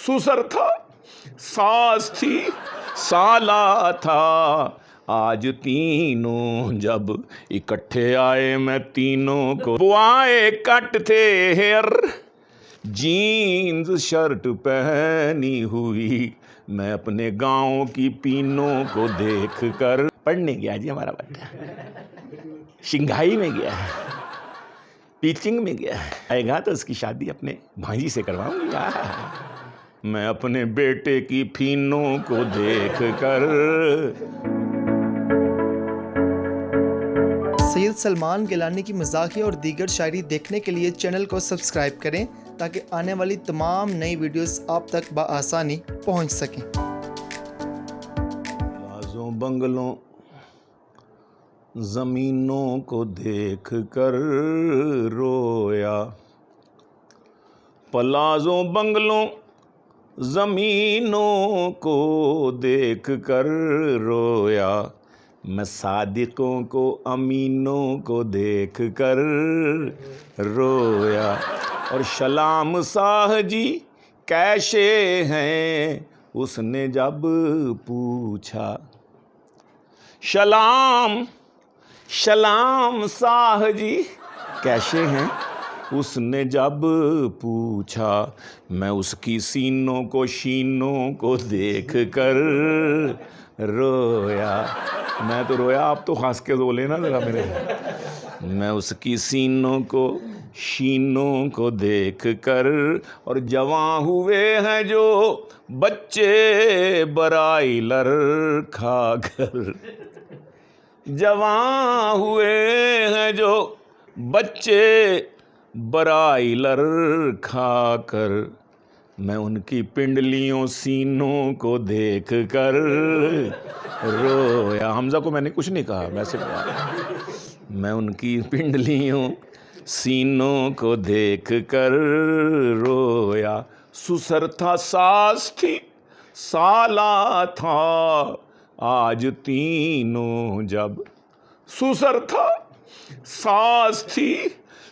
سسر تھا، ساس تھی، سالہ تھا، آج تینوں جب اکٹھے آئے میں تینوں کو بوائے کٹتے ہیر، جینز شرٹ پہنی ہوئی میں اپنے گاؤں کی پینوں کو دیکھ کر پڑھنے گیا جی ہمارا بچہ، شنگھائی میں گیا ہے، پیچنگ میں گیا ہے، آئے گا تو اس کی شادی اپنے بھانجی سے کرواؤں گی، میں اپنے بیٹے کی پھینوں کو دیکھ کر۔ سید سلمان گیلانی کی مزاحیہ اور دیگر شاعری دیکھنے کے لیے چینل کو سبسکرائب کریں تاکہ آنے والی تمام نئی ویڈیوز آپ تک بآسانی پہنچ سکیں۔ پلازوں بنگلوں زمینوں کو دیکھ کر رویا، پلازوں بنگلوں زمینوں کو دیکھ کر رویا، میں صادقوں کو امینوں کو دیکھ کر رویا، اور شلام صاح جی کیسے ہیں اس نے جب پوچھا، شلام صاح جی کیسے ہیں اس نے جب پوچھا، میں اس کی سینوں کو شینوں کو دیکھ کر رویا، میں تو رویا، آپ تو خاص کے بولے نا ذرا میرے، میں اس کی سینوں کو شینوں کو دیکھ کر، اور جواں ہوئے ہیں جو بچے برائلر کھا کر، جواں ہوئے ہیں جو بچے برائلر کھا کر، میں ان کی پنڈلیوں سینوں کو دیکھ کر رویا، حمزہ کو میں نے کچھ نہیں کہا، میں صرف میں ان کی پنڈلیوں سینوں کو دیکھ کر رویا، سسر تھا، ساس تھی، سالہ تھا، آج تینوں جب سسر تھا، ساس تھی،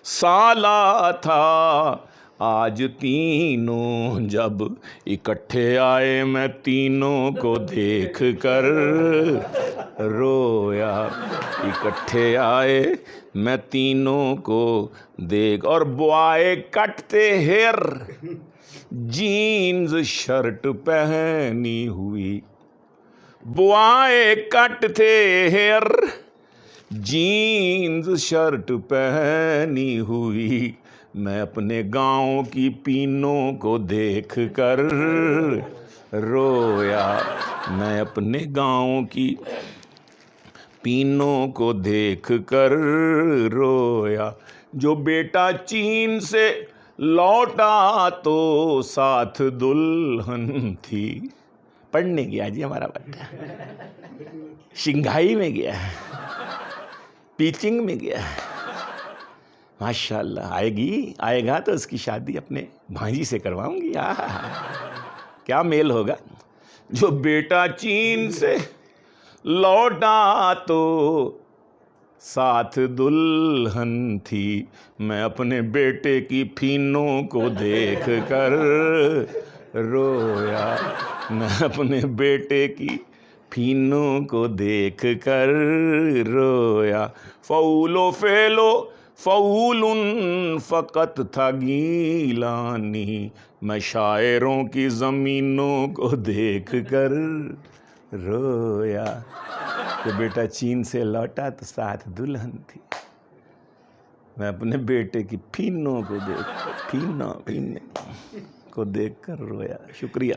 سالہ تھا، آج تینوں جب اکٹھے آئے میں تینوں کو دیکھ کر رویا، اکٹھے آئے میں تینوں کو دیکھ، اور بوائے کٹتے ہیر، جینز شرٹ پہنی ہوئی، بوائے کٹتے ہیر، جینز شرٹ پہنی ہوئی میں اپنے گاؤں کی پینوں کو دیکھ کر رویا، میں اپنے گاؤں کی پینوں کو دیکھ کر رویا، جو بیٹا چین سے لوٹا تو ساتھ دلہن تھی، پڑھنے گیا جی ہمارا بچہ، شنگھائی میں گیا ہے، پیچنگ میں گیا ہے، ماشاءاللہ، آئے گا تو اس کی شادی اپنے بھانجی سے کرواؤں گی، کیا میل ہوگا، جو بیٹا چین سے لوٹا تو ساتھ دلہن تھی، میں اپنے بیٹے کی پھینوں کو دیکھ کر رویا، میں اپنے بیٹے کی پھینوں کو دیکھ کر رویا، فعول و فعل و فعول فقط تھا گیلانی، میں شاعروں کی زمینوں کو دیکھ کر رویا، کہ بیٹا چین سے لوٹا تو ساتھ دلہن تھی، میں اپنے بیٹے کی پھینوں کو دیکھ کر رویا، شکریہ۔